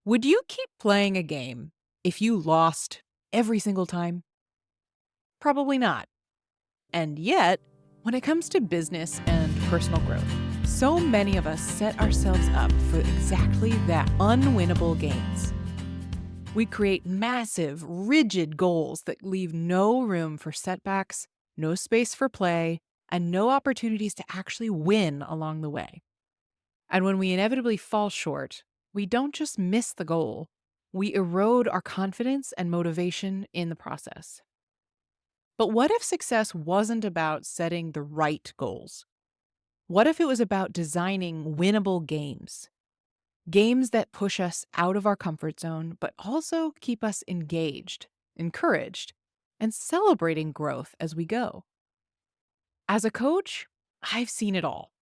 Would you keep playing a game if you lost every single time? Probably not. And yet, when it comes to business and personal growth, so many of us set ourselves up for exactly that unwinnable games. We create massive, rigid goals that leave no room for setbacks, no space for play, and no opportunities to actually win along the way. And when we inevitably fall short, we don't just miss the goal, we erode our confidence and motivation in the process. But what if success wasn't about setting the right goals? What if it was about designing winnable games? Games that push us out of our comfort zone, but also keep us engaged, encouraged, and celebrating growth as we go. As a coach, I've seen it all.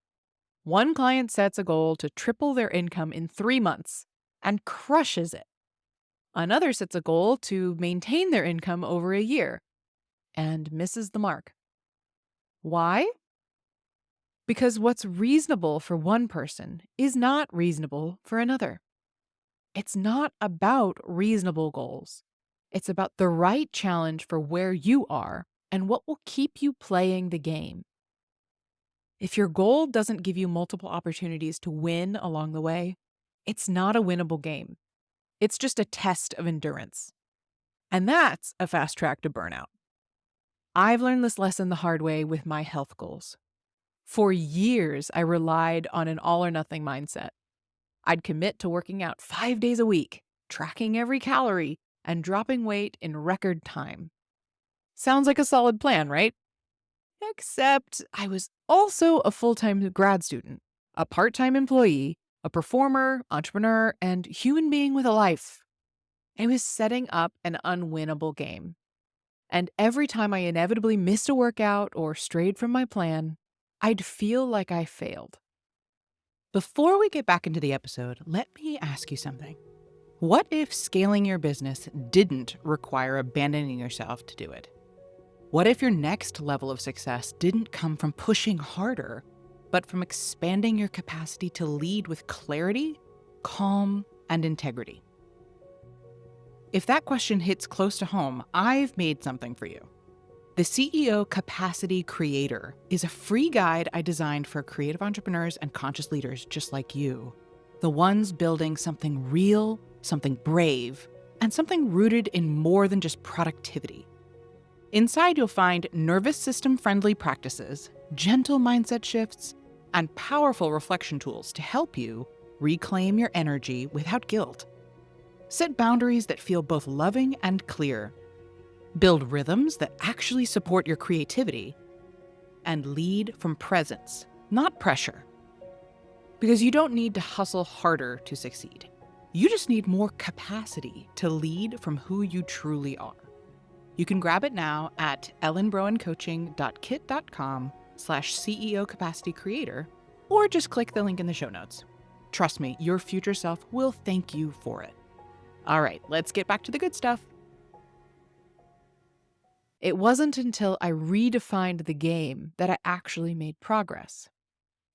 One client sets a goal to triple their income in 3 months and crushes it. Another sets a goal to maintain their income over a year and misses the mark. Why? Because what's reasonable for one person is not reasonable for another. It's not about reasonable goals. It's about the right challenge for where you are and what will keep you playing the game. If your goal doesn't give you multiple opportunities to win along the way, it's not a winnable game. It's just a test of endurance. And that's a fast track to burnout. I've learned this lesson the hard way with my health goals. For years, I relied on an all or nothing mindset. I'd commit to working out 5 days a week, tracking every calorie, and dropping weight in record time. Sounds like a solid plan, right? Except I was also a full time grad student, a part time employee, a performer, entrepreneur, and human being with a life. I was setting up an unwinnable game. And every time I inevitably missed a workout or strayed from my plan, I'd feel like I failed. Before we get back into the episode, let me ask you something. What if scaling your business didn't require abandoning yourself to do it? What if your next level of success didn't come from pushing harder, but from expanding your capacity to lead with clarity, calm, and integrity? If that question hits close to home, I've made something for you. The CEO Capacity Creator is a free guide I designed for creative entrepreneurs and conscious leaders just like you. The ones building something real, something brave, and something rooted in more than just productivity. Inside, you'll find nervous system-friendly practices, gentle mindset shifts, and powerful reflection tools to help you reclaim your energy without guilt. Set boundaries that feel both loving and clear. Build rhythms that actually support your creativity. And lead from presence, not pressure. Because you don't need to hustle harder to succeed. You just need more capacity to lead from who you truly are. You can grab it now at ellenbrowencoaching.kit.com/CEO Capacity Creator, or just click the link in the show notes. Trust me, your future self will thank you for it. All right, let's get back to the good stuff. It wasn't until I redefined the game that I actually made progress.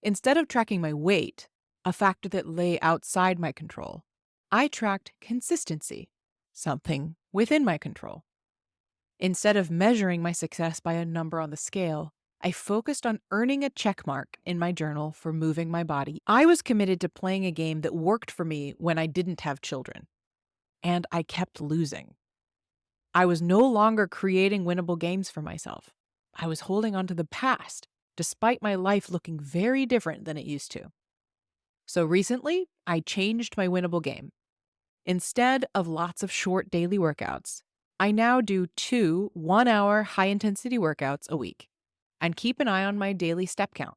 Instead of tracking my weight, a factor that lay outside my control, I tracked consistency, something within my control. Instead of measuring my success by a number on the scale, I focused on earning a check mark in my journal for moving my body. I was committed to playing a game that worked for me when I didn't have children. And I kept losing. I was no longer creating winnable games for myself. I was holding on to the past, despite my life looking very different than it used to. So recently, I changed my winnable game. Instead of lots of short daily workouts, I now do 2 one-hour high-intensity workouts a week and keep an eye on my daily step count.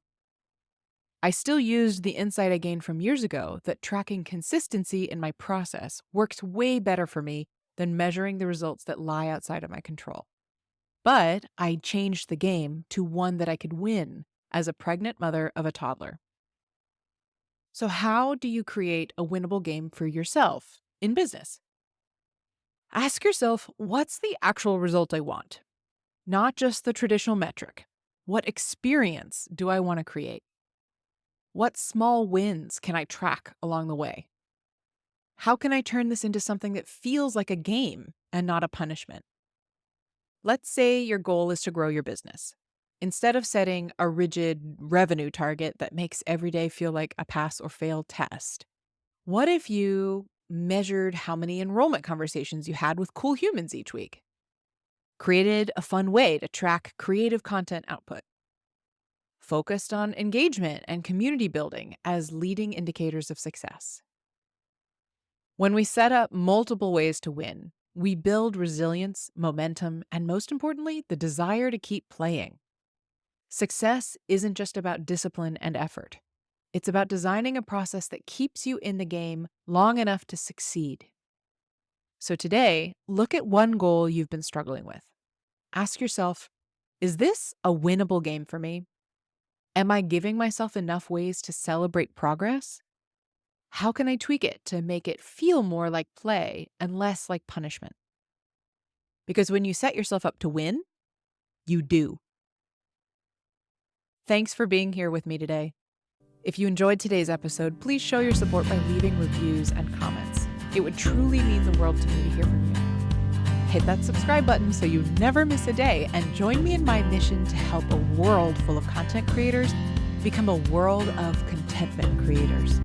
I still used the insight I gained from years ago that tracking consistency in my process works way better for me than measuring the results that lie outside of my control. But I changed the game to one that I could win as a pregnant mother of a toddler. So how do you create a winnable game for yourself in business? Ask yourself, what's the actual result I want? Not just the traditional metric. What experience do I want to create? What small wins can I track along the way? How can I turn this into something that feels like a game and not a punishment? Let's say your goal is to grow your business. Instead of setting a rigid revenue target that makes every day feel like a pass or fail test, what if you measured how many enrollment conversations you had with cool humans each week? Created a fun way to track creative content output, focused on engagement and community building as leading indicators of success. When we set up multiple ways to win, we build resilience, momentum, and most importantly, the desire to keep playing. Success isn't just about discipline and effort. It's about designing a process that keeps you in the game long enough to succeed. So today, look at one goal you've been struggling with. Ask yourself, is this a winnable game for me? Am I giving myself enough ways to celebrate progress? How can I tweak it to make it feel more like play and less like punishment? Because when you set yourself up to win, you do. Thanks for being here with me today. If you enjoyed today's episode, please show your support by leaving reviews and comments. It would truly mean the world to me to hear from you. Hit that subscribe button so you never miss a day and join me in my mission to help a world full of content creators become a world of contentment creators.